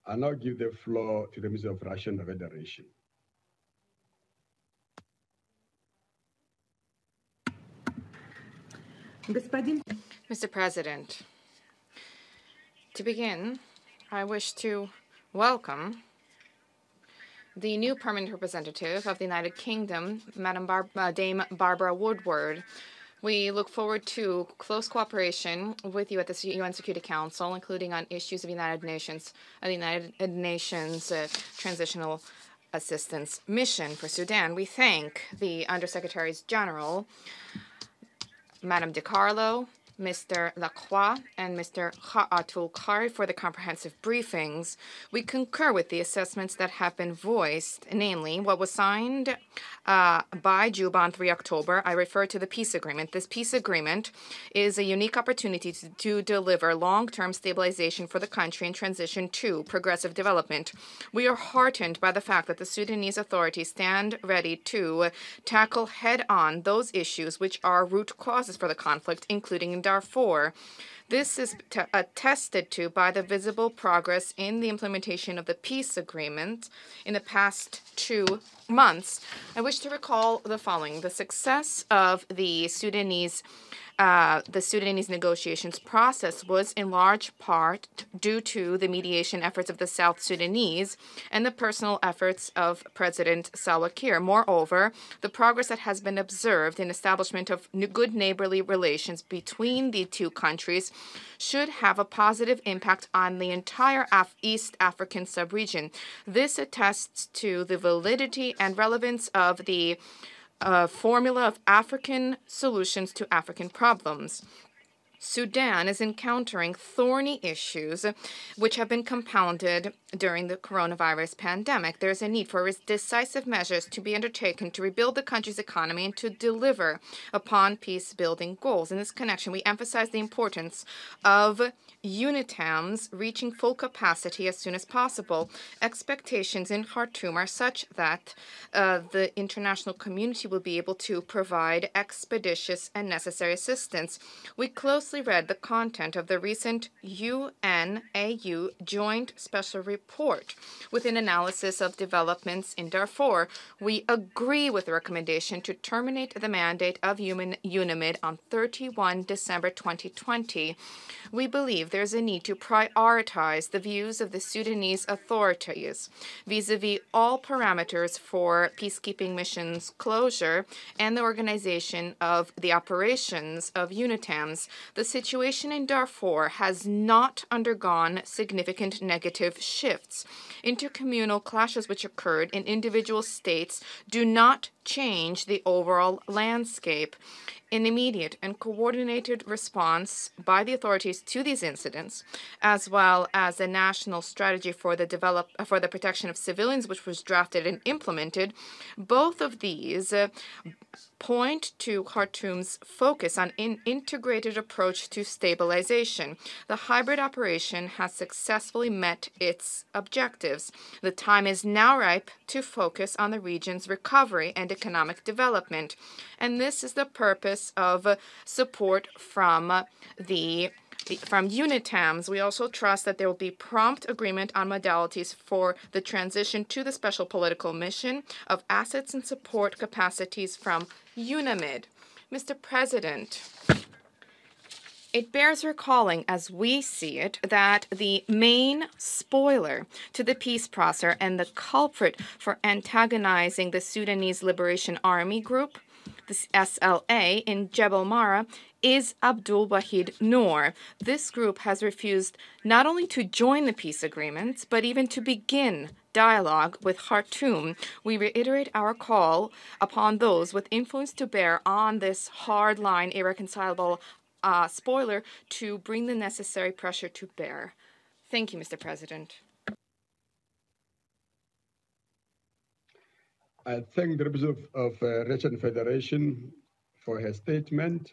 I now give the floor to the Minister of Russian Federation. Mr. President, to begin, I wish to welcome the new permanent representative of the United Kingdom, Dame Barbara Woodward. We look forward to close cooperation with you at the UN Security Council, including on issues of the United Nations Transitional Assistance Mission for Sudan. We thank the Undersecretaries General, Madame De Carlo, Mr. Lacroix, and Mr. Ha'atul Khari for the comprehensive briefings. We concur with the assessments that have been voiced, namely what was signed by Juba on 3 October. I refer to the peace agreement. This peace agreement is a unique opportunity to deliver long-term stabilization for the country and transition to progressive development. We are heartened by the fact that the Sudanese authorities stand ready to tackle head-on those issues which are root causes for the conflict, including in Darfur. This is attested to by the visible progress in the implementation of the peace agreement in the past 2 months. I wish to recall the following. The success of the Sudanese negotiations process was in large part due to the mediation efforts of the South Sudanese and the personal efforts of President Salva Kiir. Moreover, the progress that has been observed in establishment of good neighborly relations between the two countries should have a positive impact on the entire East African sub-region. This attests to the validity and relevance of the formula of African solutions to African problems. Sudan is encountering thorny issues which have been compounded during the coronavirus pandemic. There is a need for decisive measures to be undertaken to rebuild the country's economy and to deliver upon peace-building goals. In this connection, we emphasize the importance of UNITAMs reaching full capacity as soon as possible. Expectations in Khartoum are such that the international community will be able to provide expeditious and necessary assistance. We closely read the content of the recent UN-AU Joint Special Report with an analysis of developments in Darfur. We agree with the recommendation to terminate the mandate of UNAMID on 31 December 2020. We believe there's a need to prioritize the views of the Sudanese authorities vis-a-vis all parameters for peacekeeping missions closure and the organization of the operations of UNITAMs. The situation in Darfur has not undergone significant negative shifts. Intercommunal clashes which occurred in individual states do not change the overall landscape. An immediate and coordinated response by the authorities to these incidents, as well as a national strategy for the protection of civilians, which was drafted and implemented, both of these point to Khartoum's focus on an integrated approach to stabilization. The hybrid operation has successfully met its objectives. The time is now ripe to focus on the region's recovery and economic development. And this is the purpose of support from UNITAMs. We also trust that there will be prompt agreement on modalities for the transition to the special political mission of assets and support capacities from UNAMID. Mr. President, it bears recalling, as we see it, that the main spoiler to the peace process and the culprit for antagonizing the Sudanese Liberation Army Group, the SLA, in Jebel Mara, is Abdul Wahid Noor. This group has refused not only to join the peace agreements, but even to begin dialogue with Khartoum. We reiterate our call upon those with influence to bear on this hard-line, irreconcilable spoiler to bring the necessary pressure to bear. Thank you, Mr. President. I thank the representative of Russian Federation for her statement.